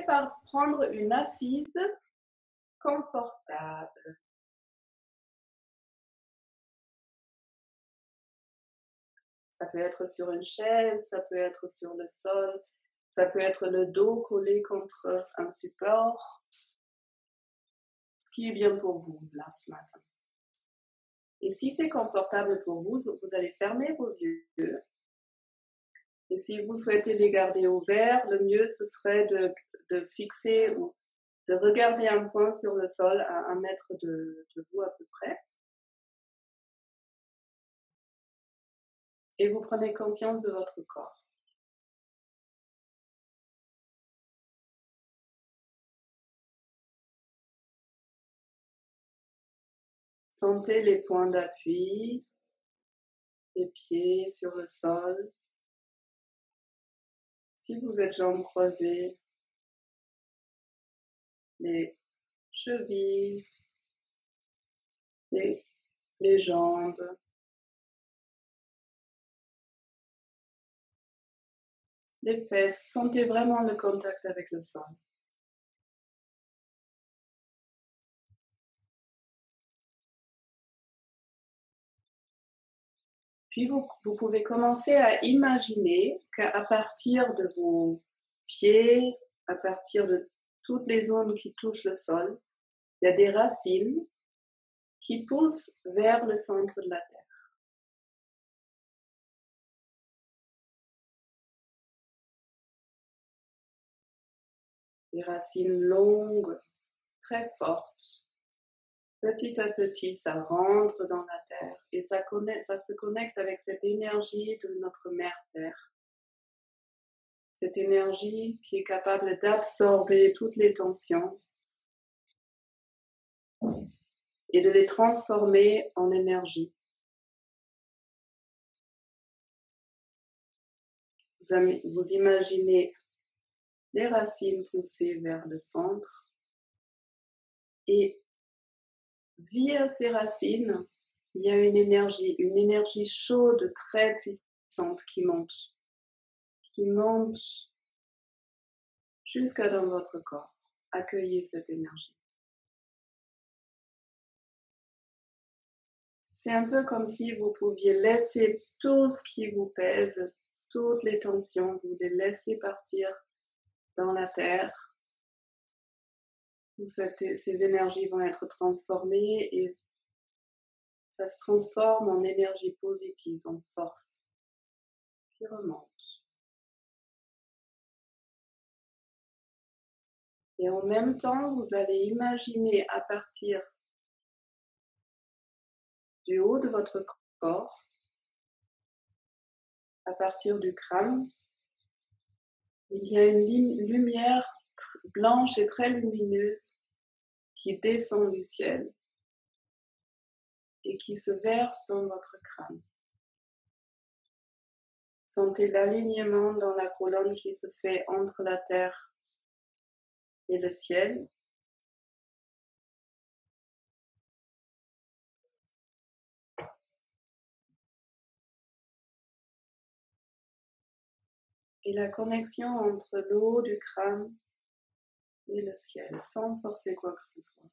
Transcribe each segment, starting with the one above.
par prendre une assise confortable. Ça peut être sur une chaise, ça peut être sur le sol, ça peut être le dos collé contre un support. Ce qui est bien pour vous, là, ce matin. Et si c'est confortable pour vous, vous allez fermer vos yeux. Et si vous souhaitez les garder ouverts, le mieux, ce serait de fixer ou de regarder un point sur le sol à 1 mètre de vous à peu près. Et vous prenez conscience de votre corps. Sentez les points d'appui, les pieds sur le sol. Si vous êtes jambes croisées, les chevilles, les jambes. Les fesses, sentez vraiment le contact avec le sol. Puis vous pouvez commencer à imaginer qu'à partir de vos pieds, à partir de toutes les zones qui touchent le sol, il y a des racines qui poussent vers le centre de la terre. Des racines longues, très fortes. Petit à petit, ça rentre dans la terre et ça se connecte avec cette énergie de notre mère terre. Cette énergie qui est capable d'absorber toutes les tensions et de les transformer en énergie. Vous imaginez les racines pousser vers le centre et via ces racines, il y a une énergie chaude très puissante qui monte jusqu'à dans votre corps. Accueillez cette énergie. C'est un peu comme si vous pouviez laisser tout ce qui vous pèse, toutes les tensions, vous les laissez partir dans la terre, où ces énergies vont être transformées et ça se transforme en énergie positive, en force, qui remonte. Et en même temps, vous allez imaginer à partir du haut de votre corps, à partir du crâne, il y a une lumière blanche et très lumineuse qui descend du ciel et qui se verse dans votre crâne. Sentez l'alignement dans la colonne qui se fait entre la terre et le ciel. Et la connexion entre le haut du crâne et le ciel, sans forcer quoi que ce soit.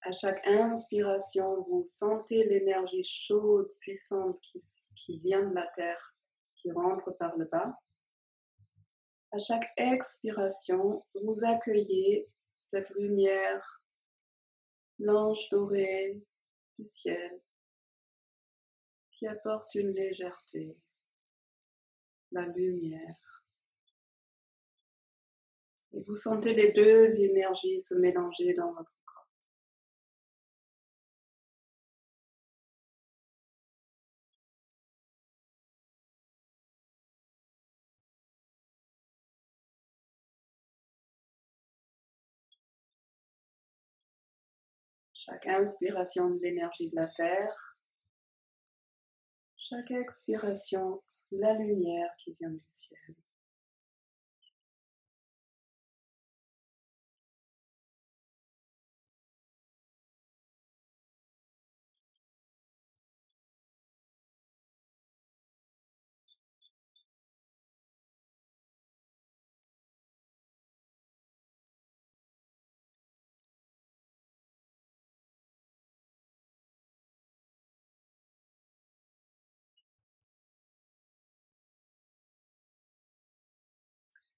À chaque inspiration, vous sentez l'énergie chaude, puissante qui vient de la terre, qui rentre par le bas. À chaque expiration, vous accueillez cette lumière blanche dorée du ciel qui apporte une légèreté, la lumière. Et vous sentez les deux énergies se mélanger dans votre corps. Chaque inspiration de l'énergie de la terre, chaque expiration, la lumière qui vient du ciel.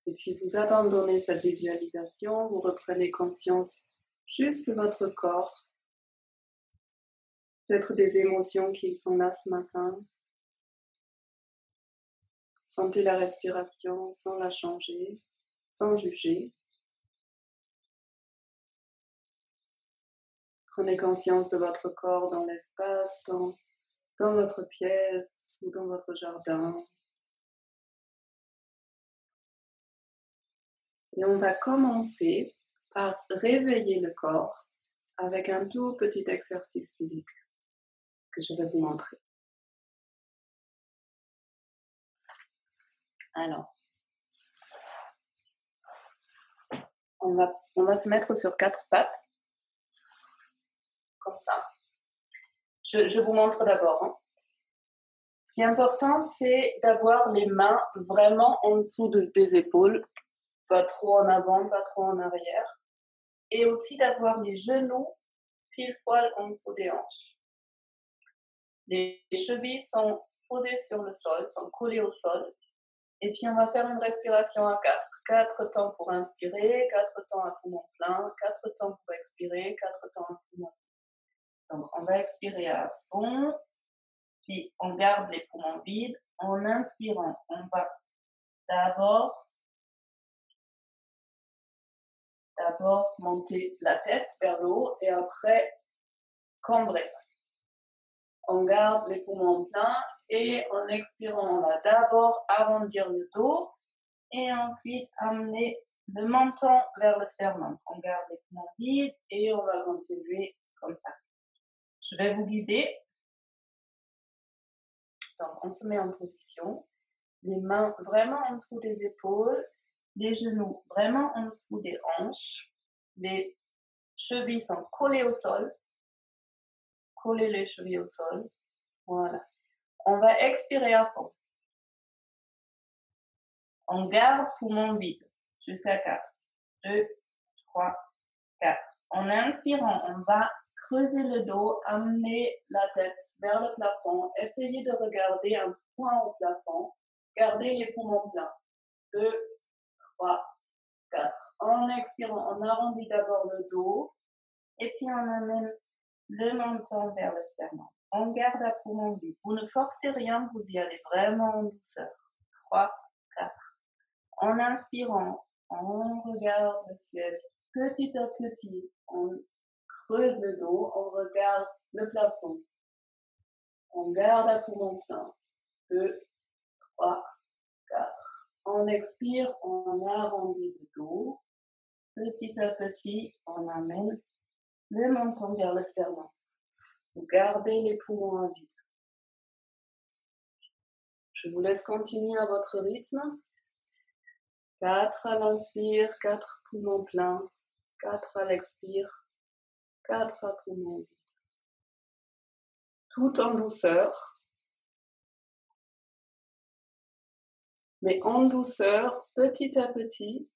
Et puis vous abandonnez cette visualisation, vous reprenez conscience juste de votre corps, peut-être des émotions qui sont là ce matin. Sentez la respiration sans la changer, sans juger. Prenez conscience de votre corps dans l'espace, dans votre pièce ou dans votre jardin. Et on va commencer par réveiller le corps avec un tout petit exercice physique que je vais vous montrer. Alors, on va se mettre sur 4 pattes, comme ça. Je vous montre d'abord. Ce qui est important, c'est d'avoir les mains vraiment en dessous des épaules, pas trop en avant, pas trop en arrière, et aussi d'avoir les genoux pile poil en dessous des hanches. Les chevilles sont posées sur le sol, sont collées au sol, et puis on va faire une respiration à 4. 4 temps pour inspirer, 4 temps à poumon plein, 4 temps pour expirer, 4 temps à poumon plein. Donc on va expirer à fond, puis on garde les poumons vides. En inspirant, on va d'abord monter la tête vers le haut et après cambrer. On garde les poumons pleins et en expirant, on va d'abord arrondir le dos et ensuite amener le menton vers le sternum. On garde les poumons vides et on va continuer comme ça. Je vais vous guider. Donc, on se met en position, les mains vraiment en dessous des épaules, les genoux vraiment en dessous des hanches, les chevilles sont collées au sol. Collez les chevilles au sol. Voilà. On va expirer à fond. On garde poumon vide jusqu'à 4. 2, 3, 4. En inspirant, on va creuser le dos, amener la tête vers le plafond. Essayez de regarder un point au plafond. Gardez les poumons pleins. 2, 3, 4. En expirant, on arrondit d'abord le dos et puis on amène le menton vers le sternum. On garde à poumon vide. Vous ne forcez rien, vous y allez vraiment en douceur. 3, 4. En inspirant, on regarde le ciel petit à petit. On creuse le dos, on regarde le plafond. On garde à poumon plein. 2, 3, 4. On expire, on arrondit le dos. Petit à petit, on amène le menton vers le sternum. Vous gardez les poumons à vide. Je vous laisse continuer à votre rythme. 4 à l'inspire, 4 poumons pleins. 4 à l'expire, 4 à poumons vides. Tout en douceur. Mais en douceur, petit à petit,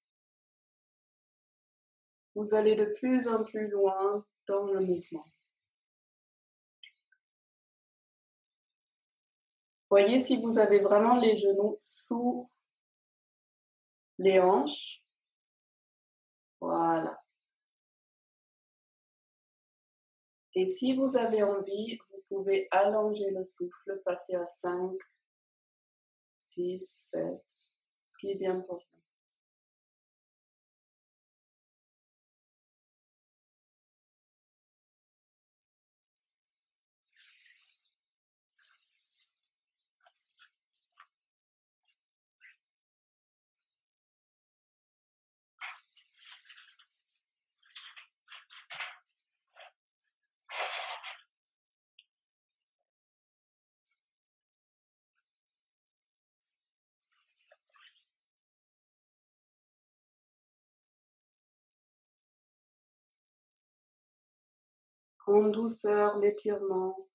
vous allez de plus en plus loin dans le mouvement. Voyez si vous avez vraiment les genoux sous les hanches. Voilà. Et si vous avez envie, vous pouvez allonger le souffle, passer à 5, 6, 7, ce qui est bien pour vous. En douceur, l'étirement.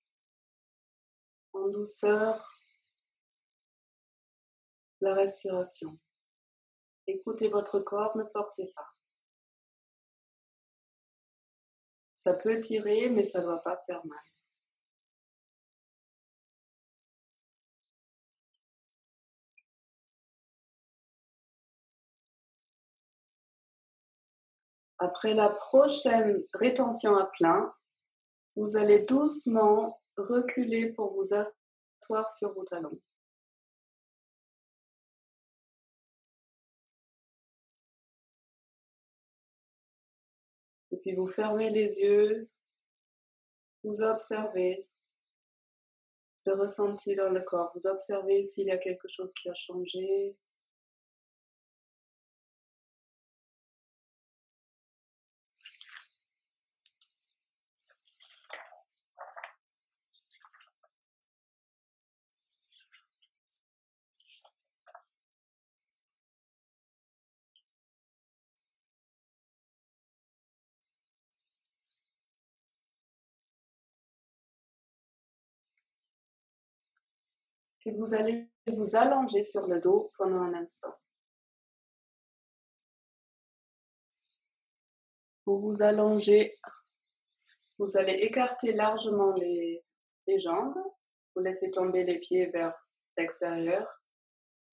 En douceur, la respiration. Écoutez votre corps, ne forcez pas. Ça peut tirer, mais ça ne doit pas faire mal. Après la prochaine rétention à plein, vous allez doucement reculer pour vous asseoir sur vos talons. Et puis vous fermez les yeux, vous observez le ressenti dans le corps. Vous observez s'il y a quelque chose qui a changé. Et vous allez vous allonger sur le dos pendant un instant. Vous vous allongez, vous allez écarter largement les jambes, vous laissez tomber les pieds vers l'extérieur,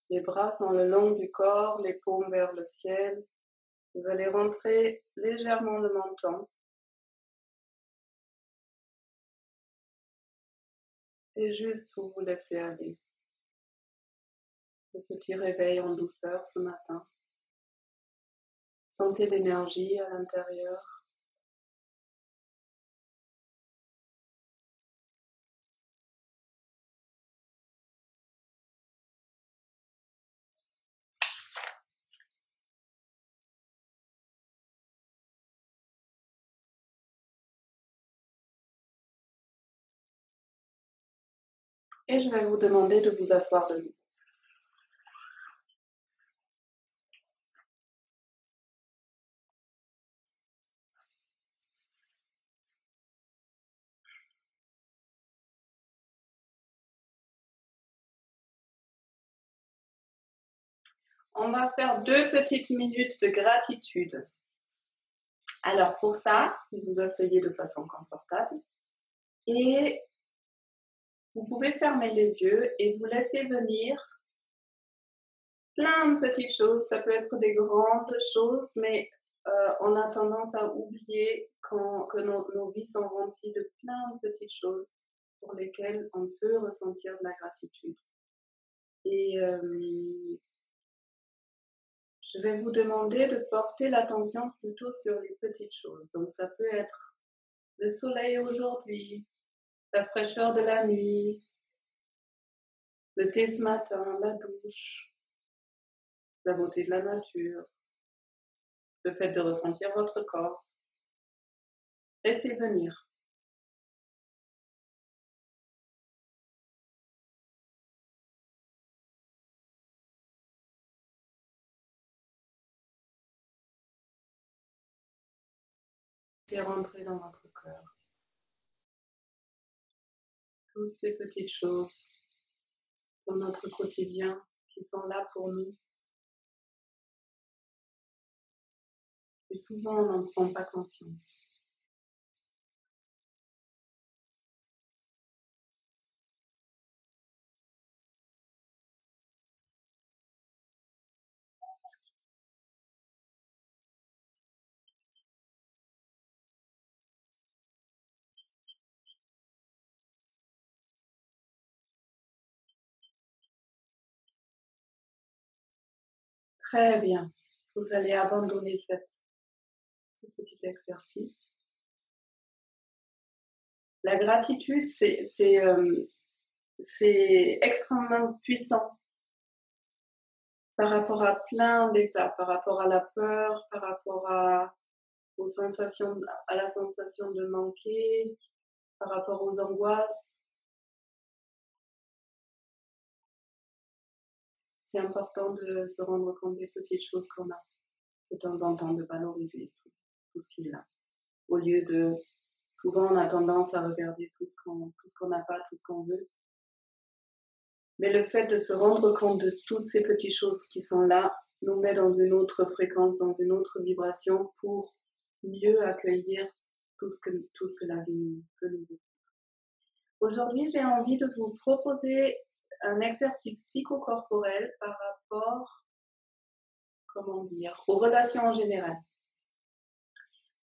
les bras sont le long du corps, les paumes vers le ciel. Vous allez rentrer légèrement le menton. Et juste vous vous laissez aller. Le petit réveil en douceur ce matin. Sentez l'énergie à l'intérieur. Et je vais vous demander de vous asseoir de nouveau. On va faire 2 petites minutes de gratitude. Alors pour ça, vous vous asseyez de façon confortable et vous pouvez fermer les yeux et vous laisser venir plein de petites choses. Ça peut être des grandes choses, mais on a tendance à oublier que nos vies sont remplies de plein de petites choses pour lesquelles on peut ressentir de la gratitude. Et je vais vous demander de porter l'attention plutôt sur les petites choses. Donc ça peut être le soleil aujourd'hui, la fraîcheur de la nuit, le thé ce matin, la douche, la beauté de la nature, le fait de ressentir votre corps. Laissez venir. Laissez rentrer dans votre cœur. Toutes ces petites choses dans notre quotidien qui sont là pour nous. Et souvent, on n'en prend pas conscience. Très bien. Vous allez abandonner ce petit exercice. La gratitude, c'est extrêmement puissant par rapport à plein d'états, par rapport à la peur, par rapport à la sensation de manquer, par rapport aux angoisses. C'est important de se rendre compte des petites choses qu'on a, de temps en temps, de valoriser tout ce qui est là. Au lieu de... Souvent, on a tendance à regarder tout ce qu'on n'a pas, tout ce qu'on veut. Mais le fait de se rendre compte de toutes ces petites choses qui sont là nous met dans une autre fréquence, dans une autre vibration pour mieux accueillir tout ce que la vie peut nous offrir. Aujourd'hui, j'ai envie de vous proposer un exercice psychocorporel par rapport, aux relations en général.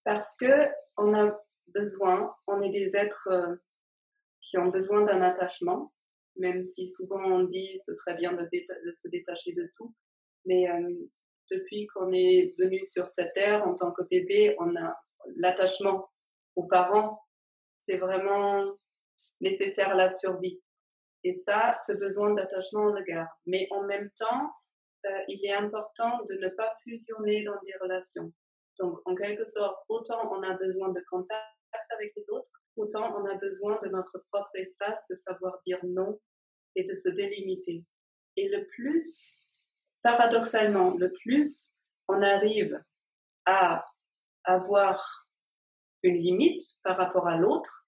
Parce que on est des êtres qui ont besoin d'un attachement, même si souvent on dit ce serait bien de se détacher de tout. Mais depuis qu'on est venu sur cette terre en tant que bébé, on a l'attachement aux parents, c'est vraiment nécessaire à la survie. Et ça, ce besoin d'attachement, on le garde. Mais en même temps, il est important de ne pas fusionner dans des relations. Donc, en quelque sorte, autant on a besoin de contact avec les autres, autant on a besoin de notre propre espace, de savoir dire non et de se délimiter. Et le plus, paradoxalement, le plus on arrive à avoir une limite par rapport à l'autre,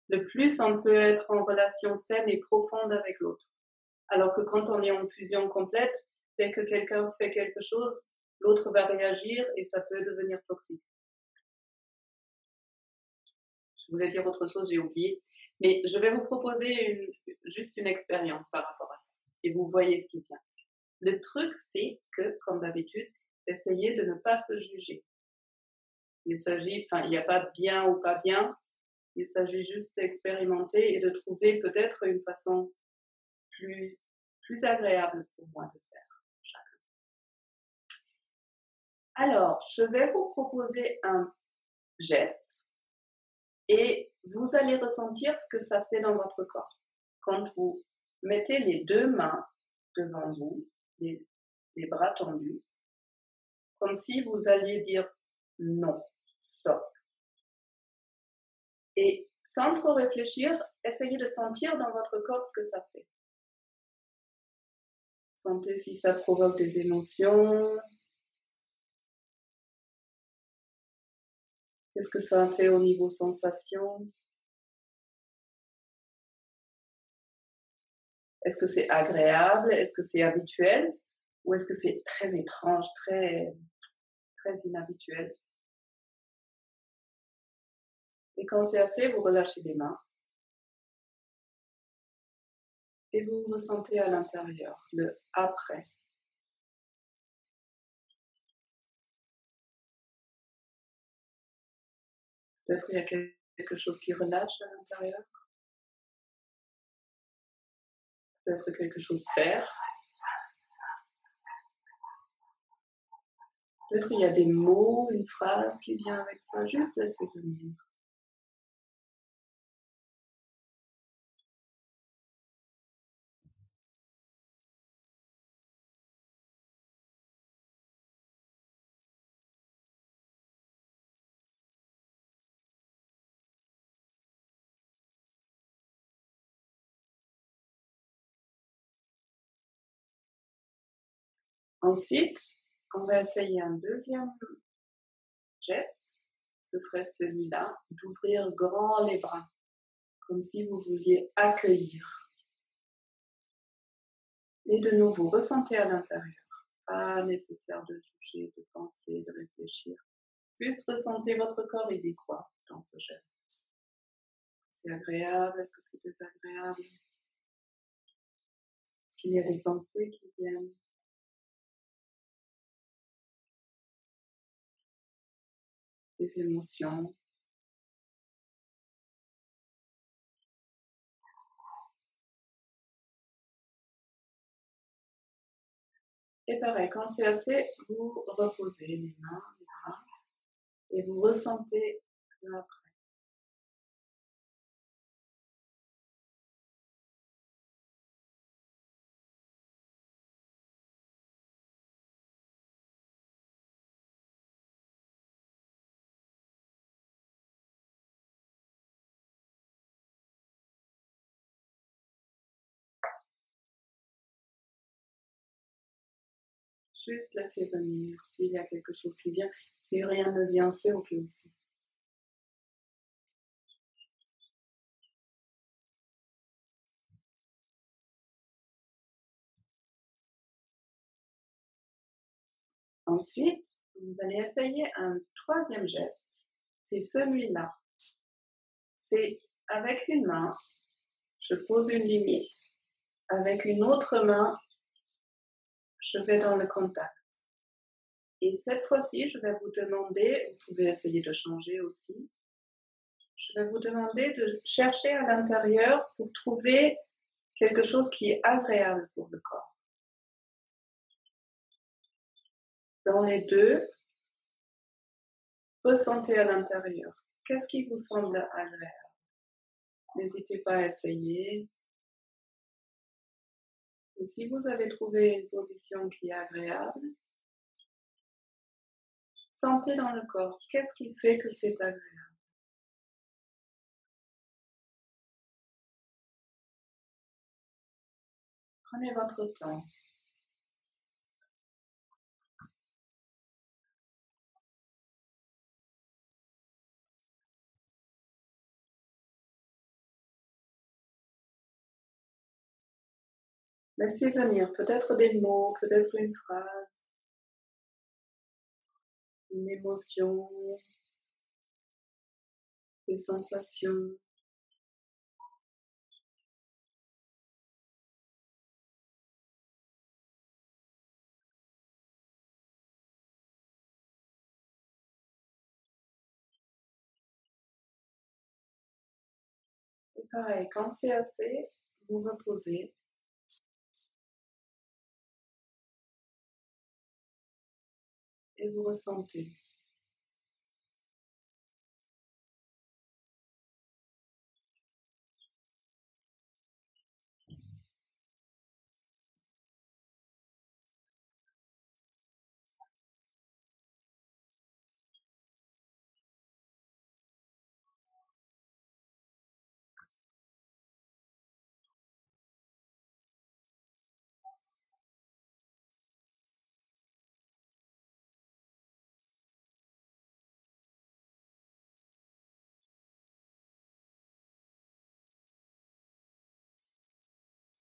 le plus on peut être en relation saine et profonde avec l'autre. Alors que quand on est en fusion complète, dès que quelqu'un fait quelque chose, l'autre va réagir et ça peut devenir toxique. Je voulais dire autre chose, j'ai oublié. Mais je vais vous proposer juste une expérience par rapport à ça. Et vous voyez ce qui vient. Le truc, c'est que, comme d'habitude, essayez de ne pas se juger. Il n'y a pas bien ou pas bien. Il s'agit juste d'expérimenter et de trouver peut-être une façon plus agréable pour moi de faire chacun. Alors, je vais vous proposer un geste et vous allez ressentir ce que ça fait dans votre corps. Quand vous mettez les deux mains devant vous, les bras tendus, comme si vous alliez dire non, stop. Et sans trop réfléchir, essayez de sentir dans votre corps ce que ça fait. Sentez si ça provoque des émotions. Qu'est-ce que ça fait au niveau sensation? Est-ce que c'est agréable? Est-ce que c'est habituel? Ou est-ce que c'est très étrange, très inhabituel? Et quand c'est assez, vous relâchez les mains. Et vous ressentez à l'intérieur le après. Peut-être qu'il y a quelque chose qui relâche à l'intérieur. Peut-être quelque chose faire. Peut-être il y a des mots, une phrase qui vient avec ça. Juste laissez venir. Ensuite, on va essayer un deuxième geste. Ce serait celui-là, d'ouvrir grand les bras, comme si vous vouliez accueillir. Et de nouveau, ressentez à l'intérieur. Pas nécessaire de juger, de penser, de réfléchir. Juste ressentez votre corps, il dit quoi dans ce geste. C'est agréable? Est-ce que c'est désagréable? Est-ce qu'il y a des pensées qui viennent? Des émotions? Et pareil, quand c'est assez, vous reposez les mains, les bras, et vous ressentez l'après. Juste laisser venir. S'il y a quelque chose qui vient, si rien ne vient, c'est ok aussi. Ensuite, vous allez essayer un troisième geste. C'est celui-là. C'est avec une main, je pose une limite. Avec une autre main, je vais dans le contact. Et cette fois-ci, je vais vous demander, vous pouvez essayer de changer aussi, je vais vous demander de chercher à l'intérieur pour trouver quelque chose qui est agréable pour le corps. Dans les deux, ressentez à l'intérieur. Qu'est-ce qui vous semble agréable? N'hésitez pas à essayer. Et si vous avez trouvé une position qui est agréable, sentez dans le corps. Qu'est-ce qui fait que c'est agréable? Prenez votre temps. Laissez venir peut-être des mots, peut-être une phrase, une émotion, des sensations. Et pareil, quand c'est assez, vous reposez et vous ressentez.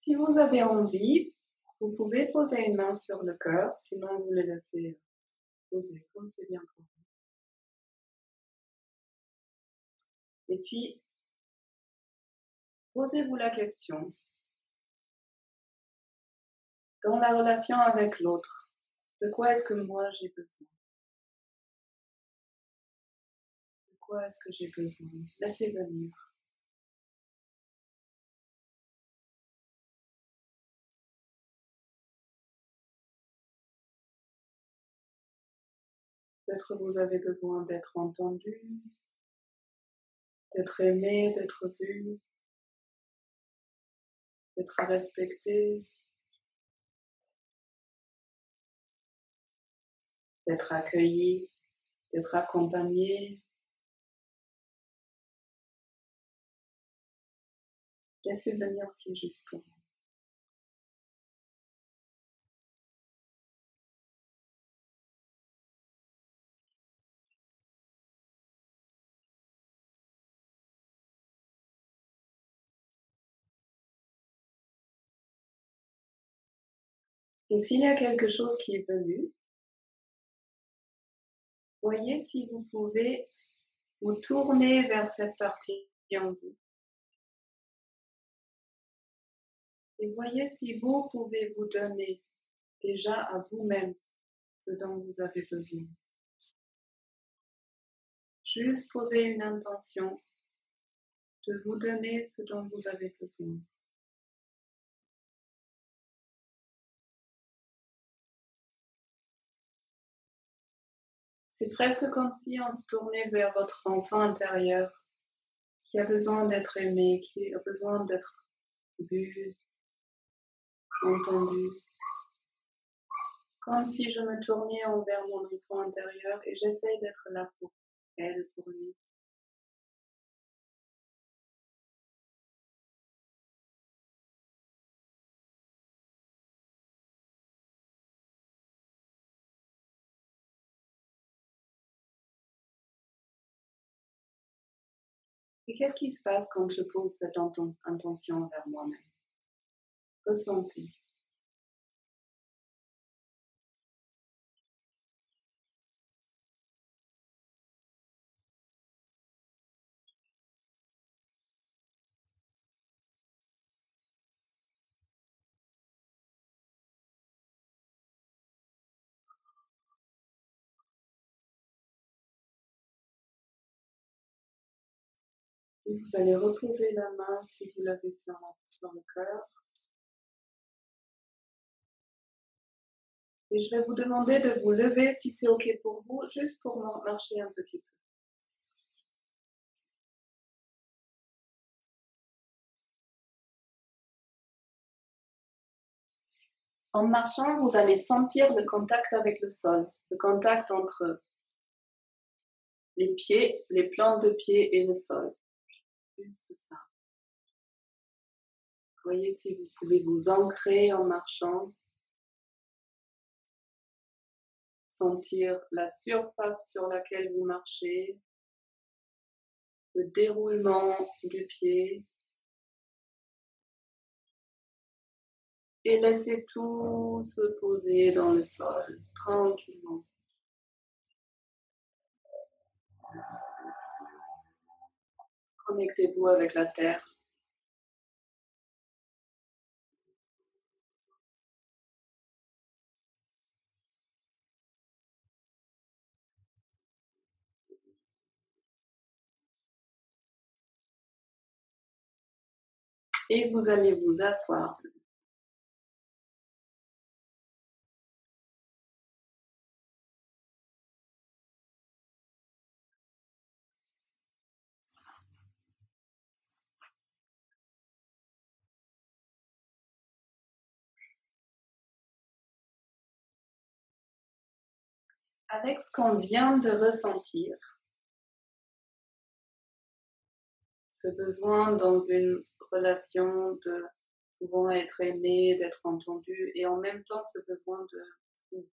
Si vous avez envie, vous pouvez poser une main sur le cœur, sinon vous le laissez poser comme c'est bien pour vous. Et puis, posez-vous la question, dans la relation avec l'autre, de quoi est-ce que moi j'ai besoin? De quoi est-ce que j'ai besoin? Laissez venir. Peut-être vous avez besoin d'être entendu, d'être aimé, d'être vu, d'être respecté, d'être accueilli, d'être accompagné. Laissez venir ce qui est juste pour vous. Et s'il y a quelque chose qui est venu, voyez si vous pouvez vous tourner vers cette partie en vous. Et voyez si vous pouvez vous donner déjà à vous-même ce dont vous avez besoin. Juste poser une intention de vous donner ce dont vous avez besoin. C'est presque comme si on se tournait vers votre enfant intérieur qui a besoin d'être aimé, qui a besoin d'être vu, entendu. Comme si je me tournais envers mon enfant intérieur et j'essaye d'être là pour elle, pour lui. Et qu'est-ce qui se passe quand je pose cette intention vers moi-même? Ressentez. Et vous allez reposer la main, si vous l'avez sur le cœur. Et je vais vous demander de vous lever si c'est OK pour vous, juste pour marcher un petit peu. En marchant, vous allez sentir le contact avec le sol, le contact entre les pieds, les plantes de pied et le sol. Juste ça. Voyez si vous pouvez vous ancrer en marchant. Sentir la surface sur laquelle vous marchez, le déroulement du pied. Et laissez tout se poser dans le sol, tranquillement. Connectez-vous avec la terre. Et vous allez vous asseoir. Avec ce qu'on vient de ressentir, ce besoin dans une relation de pouvant être aimé, d'être entendu, et en même temps ce besoin de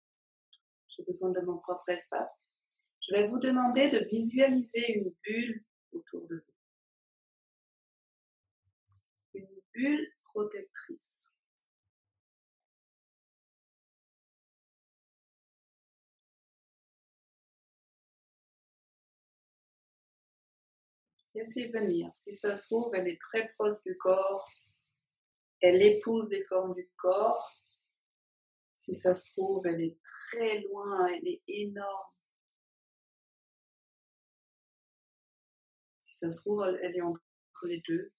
j'ai besoin de mon propre espace. Je vais vous demander de visualiser une bulle autour de vous. Une bulle protectrice. Laissez venir. Si ça se trouve, elle est très proche du corps. Elle épouse les formes du corps. Si ça se trouve, elle est très loin, elle est énorme. Si ça se trouve, elle est entre les deux.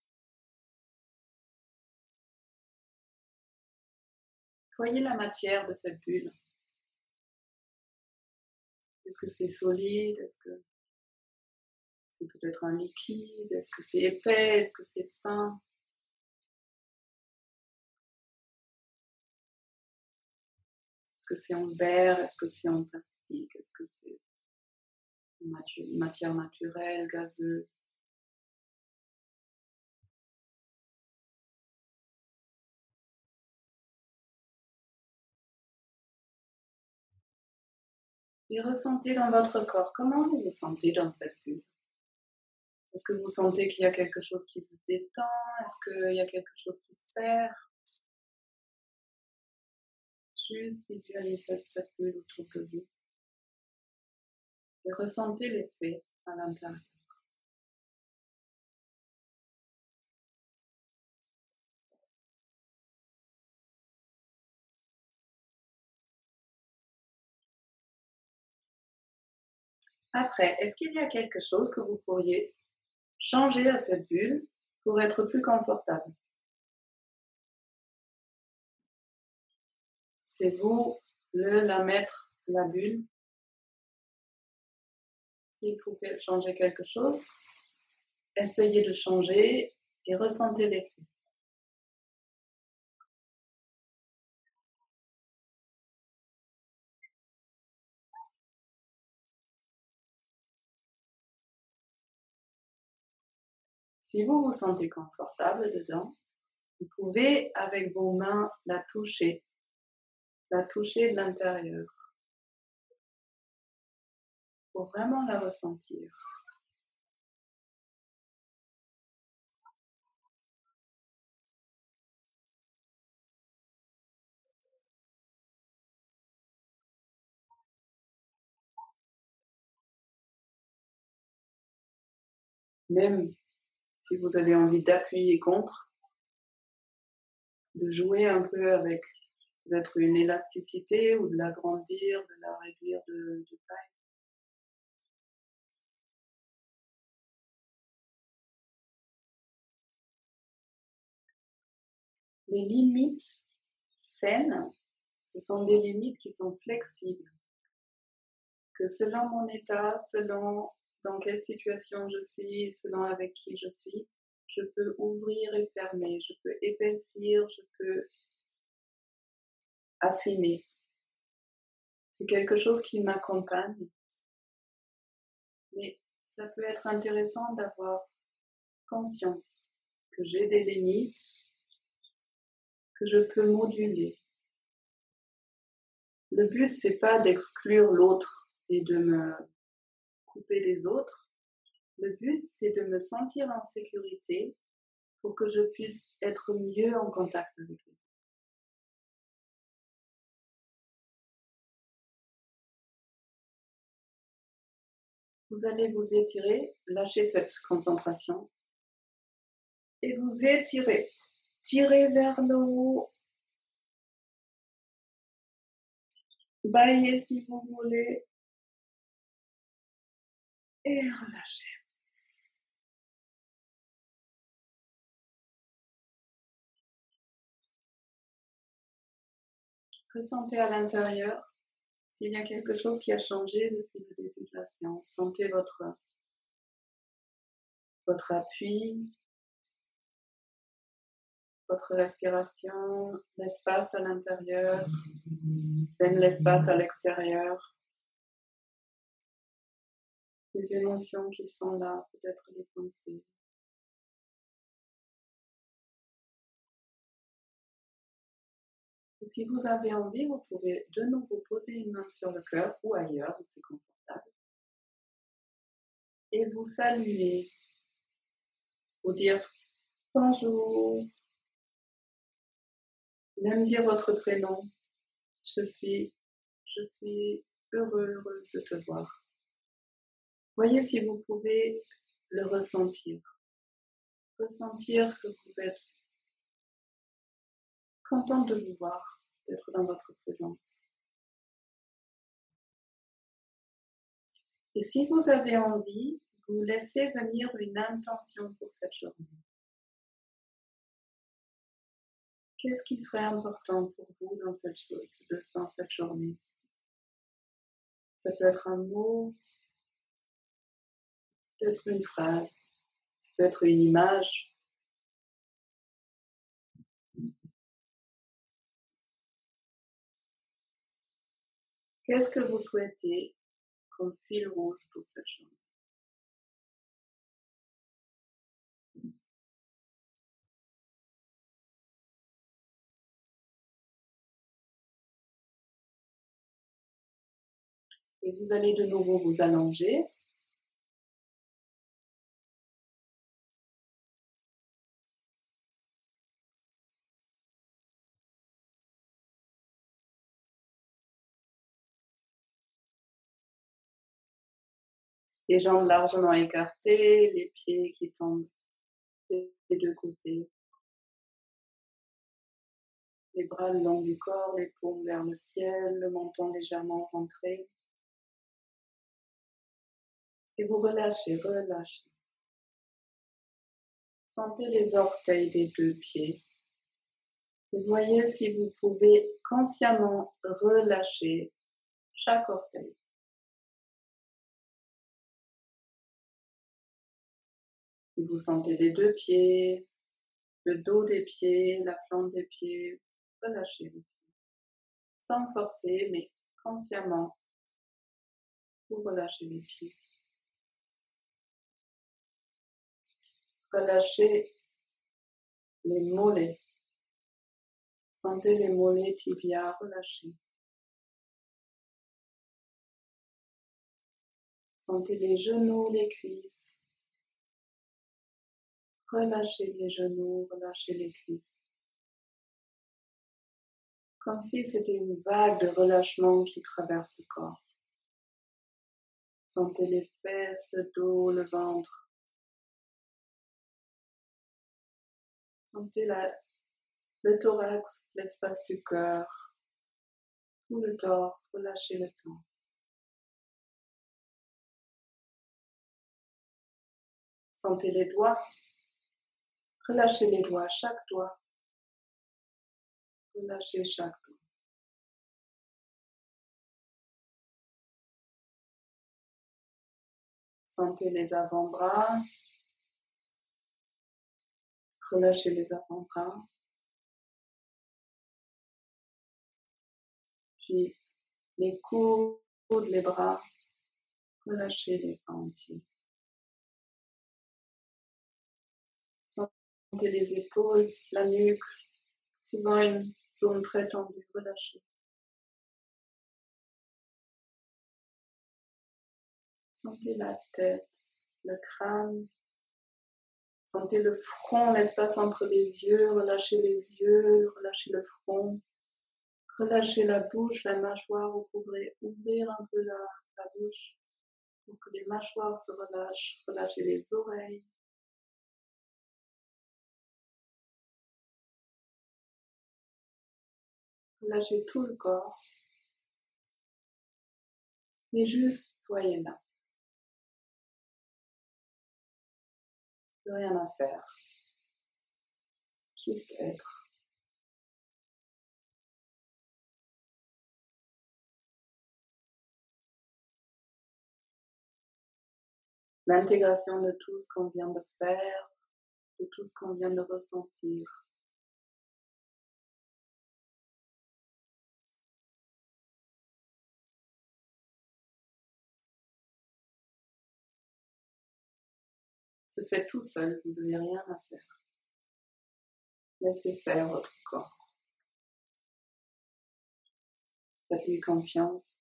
Voyez la matière de cette bulle. Est-ce que c'est solide? Est-ce que c'est peut-être un liquide? Est-ce que c'est épais? Est-ce que c'est fin? Est-ce que c'est en verre? Est-ce que c'est en plastique? Est-ce que c'est une matière naturelle, gazeuse? Et ressentez dans votre corps, comment vous vous sentez dans cette bulle? Est-ce que vous sentez qu'il y a quelque chose qui se détend? Est-ce qu'il y a quelque chose qui serre? Juste visualisez cette bulle autour de vous et ressentez l'effet à l'intérieur. Après, est-ce qu'il y a quelque chose que vous pourriez changer à cette bulle pour être plus confortable? C'est vous, la maître, la bulle. S'il faut changer quelque chose, essayez de changer et ressentez l'effet. Si vous vous sentez confortable dedans, vous pouvez avec vos mains la toucher de l'intérieur pour vraiment la ressentir. Même si vous avez envie d'appuyer contre, de jouer un peu avec peut-être une élasticité ou de l'agrandir, de la réduire de taille. Les limites saines, ce sont des limites qui sont flexibles. Que selon mon état, selon dans quelle situation je suis, selon avec qui je suis, je peux ouvrir et fermer, je peux épaissir, je peux affiner. C'est quelque chose qui m'accompagne. Mais ça peut être intéressant d'avoir conscience que j'ai des limites, que je peux moduler. Le but, c'est pas d'exclure l'autre et de me couper des autres. Le but, c'est de me sentir en sécurité pour que je puisse être mieux en contact avec lui. Vous allez vous étirer, lâchez cette concentration et vous étirez. Tirez vers le haut, baillez si vous voulez et relâchez. Ressentez à l'intérieur s'il y a quelque chose qui a changé depuis le début de la séance. Sentez votre appui, votre respiration, l'espace à l'intérieur, même l'espace à l'extérieur. Les émotions qui sont là, peut-être les pensées. Et si vous avez envie, vous pouvez de nouveau poser une main sur le cœur ou ailleurs, où c'est confortable. Et vous saluer, vous dire bonjour, même dire votre prénom. Je suis heureuse de te voir. Voyez si vous pouvez le ressentir. Ressentir que vous êtes content de vous voir, d'être dans votre présence. Et si vous avez envie, vous laissez venir une intention pour cette journée. Qu'est-ce qui serait important pour vous dans cette journée? Ça peut être un mot, peut-être une phrase, ça peut être une image. Qu'est-ce que vous souhaitez comme fil rouge pour cette journée? Et vous allez de nouveau vous allonger. Les jambes largement écartées, les pieds qui tombent des deux côtés. Les bras le long du corps, les paumes vers le ciel, le menton légèrement rentré. Et vous relâchez, relâchez. Sentez les orteils des deux pieds. Et voyez si vous pouvez consciemment relâcher chaque orteil. Et vous sentez les deux pieds, le dos des pieds, la plante des pieds. Relâchez les pieds. Sans forcer, mais consciemment, vous relâchez les pieds. Relâchez les mollets. Sentez les mollets, tibias relâchés. Sentez les genoux, les cuisses. Relâchez les genoux, relâchez les cuisses. Comme si c'était une vague de relâchement qui traverse le corps. Sentez les fesses, le dos, le ventre. Sentez le thorax, l'espace du cœur, tout le torse, relâchez le temps. Sentez les doigts, relâchez les doigts, chaque doigt. Relâchez chaque doigt. Sentez les avant-bras. Relâchez les avant-bras. Puis les coudes, les bras. Relâchez les bras entiers. Sentez les épaules, la nuque. Souvent une zone très tendue. Relâchez. Sentez la tête, le crâne. Sentez le front, l'espace entre les yeux. Relâchez les yeux, relâchez le front. Relâchez la bouche, la mâchoire. Vous pourrez ouvrir un peu la bouche pour que les mâchoires se relâchent. Relâchez les oreilles. Relâchez tout le corps. Et juste soyez là. Plus rien à faire. Juste être. L'intégration de tout ce qu'on vient de faire, de tout ce qu'on vient de ressentir. Se fait tout seul, vous n'avez rien à faire. Laissez faire votre corps. Faites-lui confiance.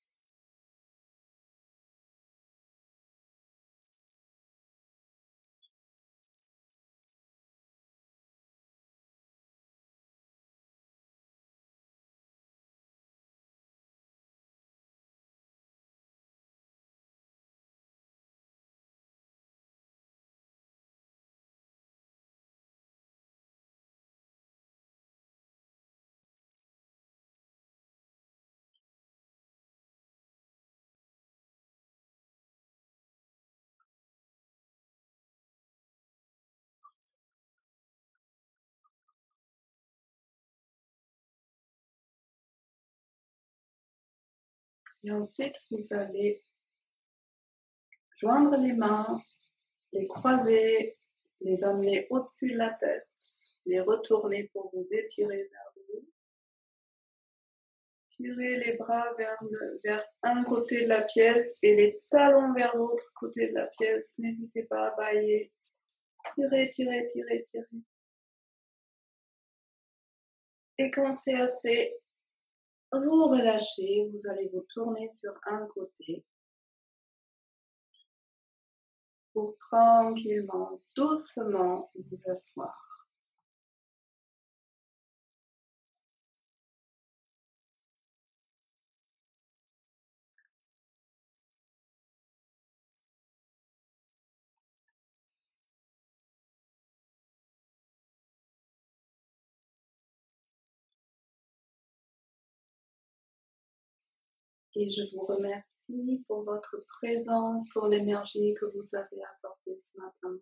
Et ensuite, vous allez joindre les mains, les croiser, les amener au-dessus de la tête, les retourner pour vous étirer vers le haut. Tirez les bras vers un côté de la pièce et les talons vers l'autre côté de la pièce. N'hésitez pas à bâiller. Tirez, tirez, tirez, tirez. Et quand c'est assez, vous relâchez, vous allez vous tourner sur un côté pour tranquillement, doucement vous asseoir. Et je vous remercie pour votre présence, pour l'énergie que vous avez apportée ce matin.